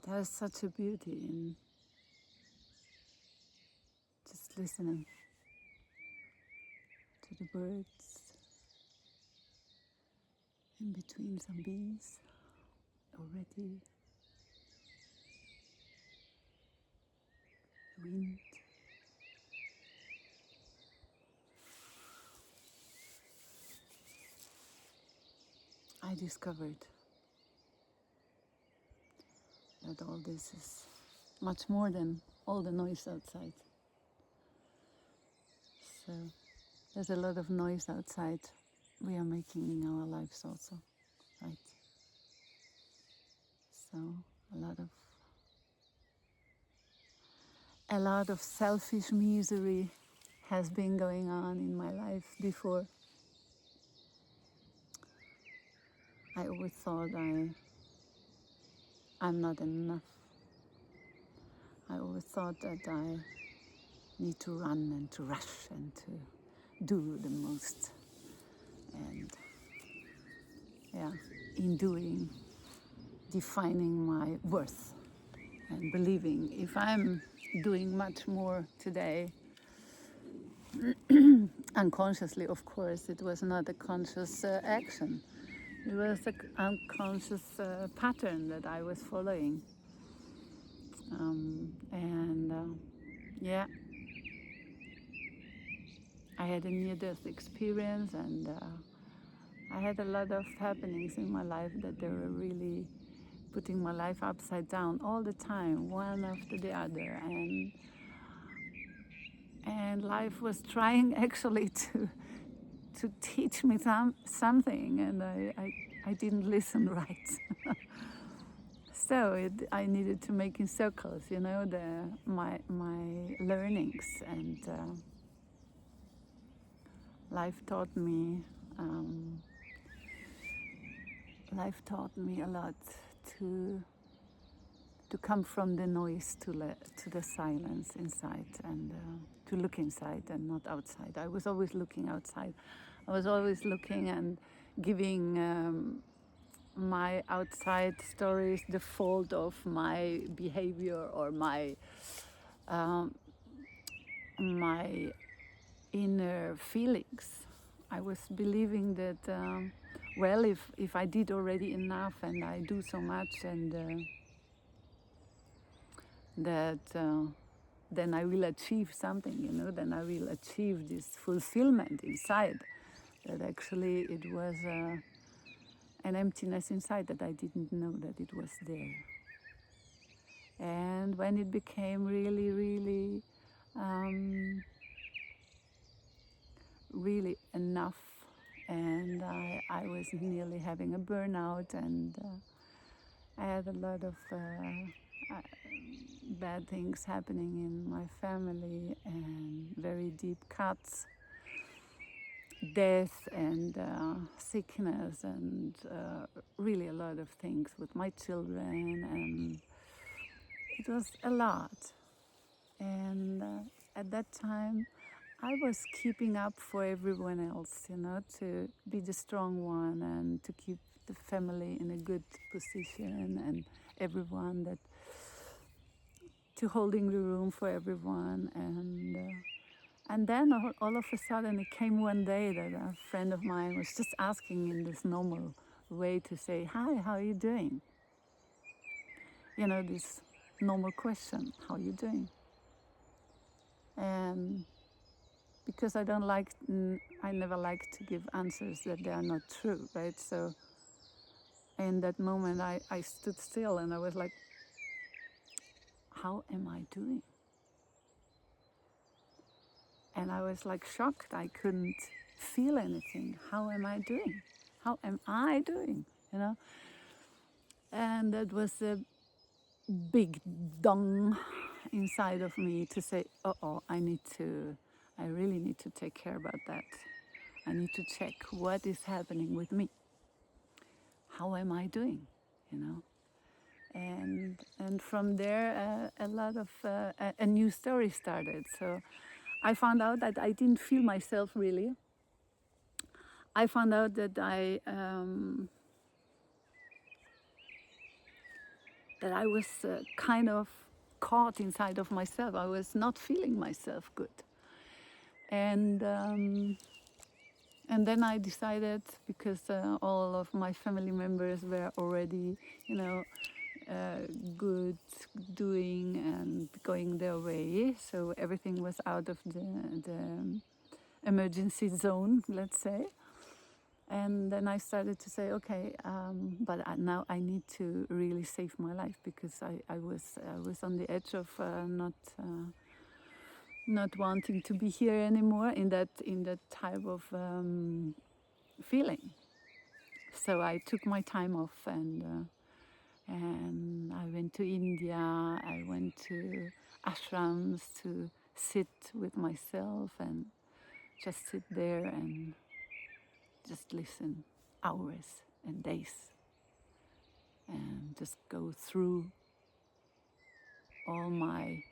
There's such a beauty in just listening to the birds, in between some bees already, the wind. I discovered that all this is much more than all the noise outside. So there's a lot of noise outside we are making in our lives also, right? So a lot of selfish misery has been going on in my life before. I always thought I'm not enough. I always thought that I need to run and to rush and to do the most. And yeah, in doing, defining my worth and believing if I'm doing much more today, unconsciously, of course, it was not a conscious action. It was an unconscious pattern that I was following. Yeah, I had a near-death experience, and I had a lot of happenings in my life that they were really putting my life upside down all the time, one after the other, and life was trying actually to teach me something, and I didn't listen right. So I needed to make in circles, my learnings, and life taught me a lot to come from the noise to the silence inside, and to look inside and not outside. I was always looking outside. I was always looking and giving my outside stories the fault of my behavior or my inner feelings. I was believing that well, if I did already enough and I do so much, and that then I will achieve something, then I will achieve this fulfillment inside. That actually it was an emptiness inside that I didn't know that it was there. And when it became really, really, really enough, and I was nearly having a burnout, and I had a lot of bad things happening in my family, and very deep cuts, death and sickness, and really a lot of things with my children, and it was a lot. And at that time I was keeping up for everyone else, to be the strong one and to keep the family in a good position, and everyone that to holding the room for everyone. And then all of a sudden it came one day that a friend of mine was just asking in this normal way to say, "Hi, how are you doing?" This normal question, "How are you doing?" And because I never like to give answers that they are not true, right? So in that moment I stood still and I was like, how am I doing? And I was like shocked. I couldn't feel anything. How am I doing? How am I doing? And that was a big dong inside of me to say, I really need to take care about that. I need to check what is happening with me. How am I doing? And from there a lot of a new story started. So I found out that I didn't feel myself really. I found out that that I was kind of caught inside of myself. I was not feeling myself good. And then I decided, because all of my family members were already, you know, good, doing and going their way. So everything was out of the emergency zone, let's say. And then I started to say, okay, but now I need to really save my life, because I was on the edge of not wanting to be here anymore in that type of feeling. So I took my time off, and I went to India. I went to ashrams to sit with myself and just sit there and just listen hours and days and just go through all my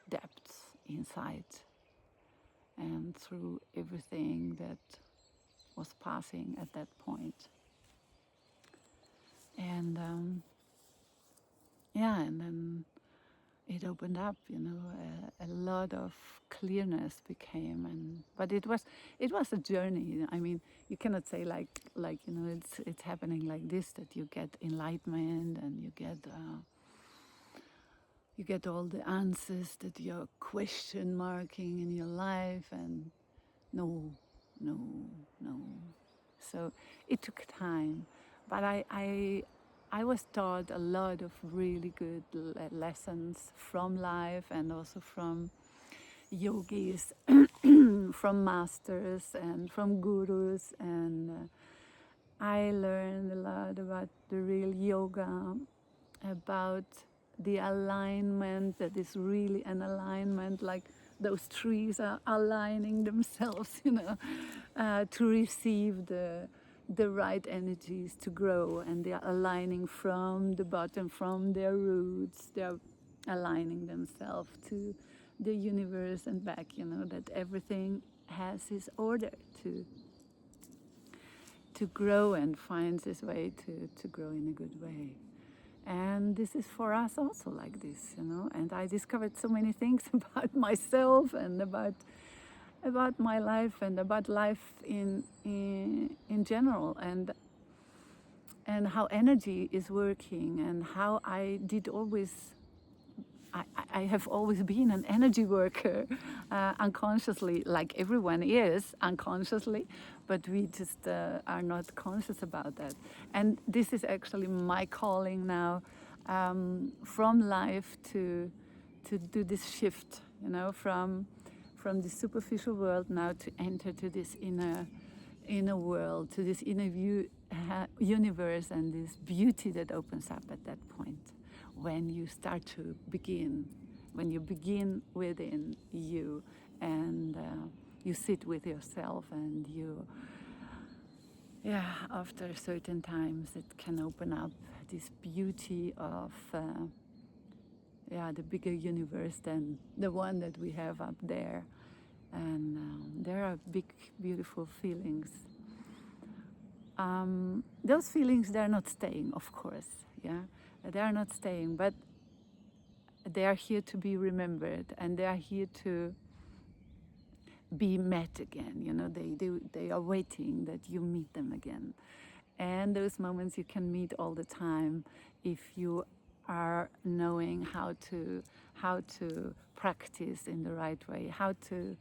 depths inside and through everything that was passing at that point. And and then it opened up, a lot of clearness became, but it was a journey. I mean, you cannot say like it's happening like this, that you get enlightenment and you get all the answers that you're question marking in your life, and no, no, no. So it took time, but I was taught a lot of really good lessons from life, and also from yogis, from masters and from gurus, and I learned a lot about the real yoga, about the alignment, that is really an alignment, like those trees are aligning themselves, to receive the right energies to grow, and they are aligning from the bottom, from their roots. They are aligning themselves to the universe and back, that everything has its order to grow and finds its way to grow in a good way. And this is for us also like this, and I discovered so many things about myself and about my life and about life in general, and how energy is working, and how I have always been an energy worker, unconsciously, like everyone is unconsciously, but we just are not conscious about that. And this is actually my calling now, from life to do this shift, from the superficial world now to enter to this inner world, to this inner universe, and this beauty that opens up at that point, when you start to begin, when you begin within you, and you sit with yourself, and after certain times it can open up this beauty of the bigger universe than the one that we have up there. And there are big, beautiful feelings. Those feelings, they're not staying, of course, they are not staying, but they are here to be remembered, and they are here to be met again. They are waiting that you meet them again. And those moments you can meet all the time if you are knowing how to practice in the right way, how to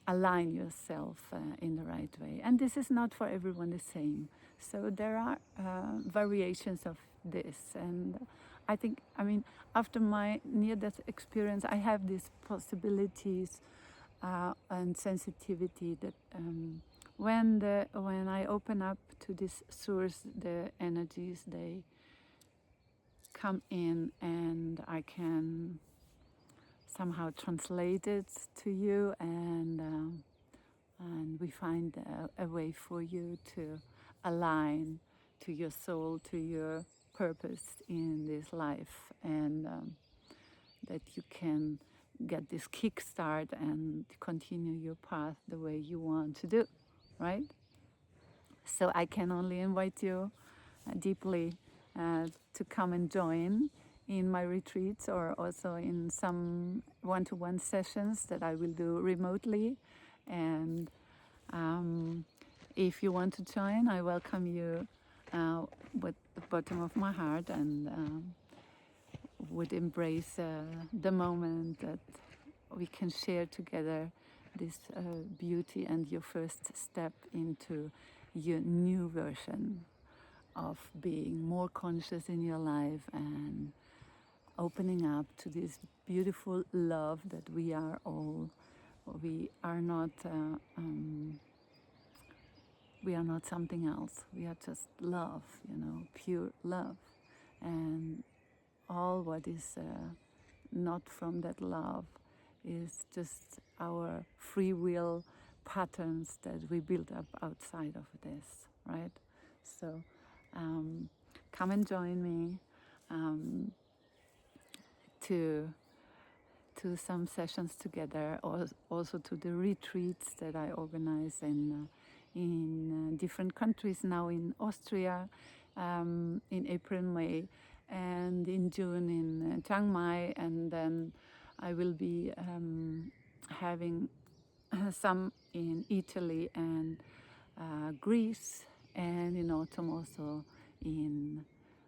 align yourself in the right way. And this is not for everyone the same. So there are variations of this. And I think, after my near-death experience, I have these possibilities and sensitivity that when I open up to this source, the energies, they come in, and I can somehow translate it to you, and we find a way for you to align to your soul, to your purpose in this life, and that you can get this kickstart and continue your path the way you want to do, right? So I can only invite you deeply to come and join in my retreats or also in some one-to-one sessions that I will do remotely. And if you want to join, I welcome you with the bottom of my heart, and would embrace the moment that we can share together this beauty and your first step into your new version of being more conscious in your life and opening up to this beautiful love that we are all. We are not something else. We are just love, pure love. And all what is not from that love is just our free will patterns that we build up outside of this, right? So come and join me to some sessions together, or also to the retreats that I organize in different countries now, in Austria in April, May, and in June in Chiang Mai, and then I will be having some in Italy and Greece, and in autumn also in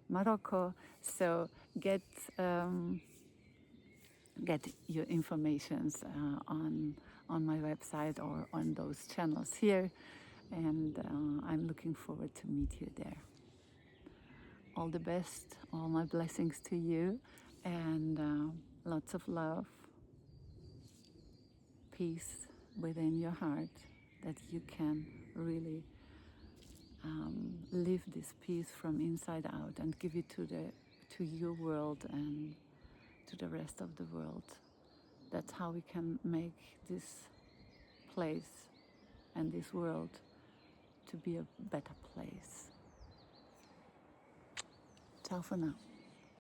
Morocco. So get your informations on my website or on those channels here, and I'm looking forward to meet you there. All the best, all my blessings to you, and lots of love, peace within your heart, that you can really live this peace from inside out and give it to your world and to the rest of the world. That's how we can make this place and this world to be a better place. Ciao for now.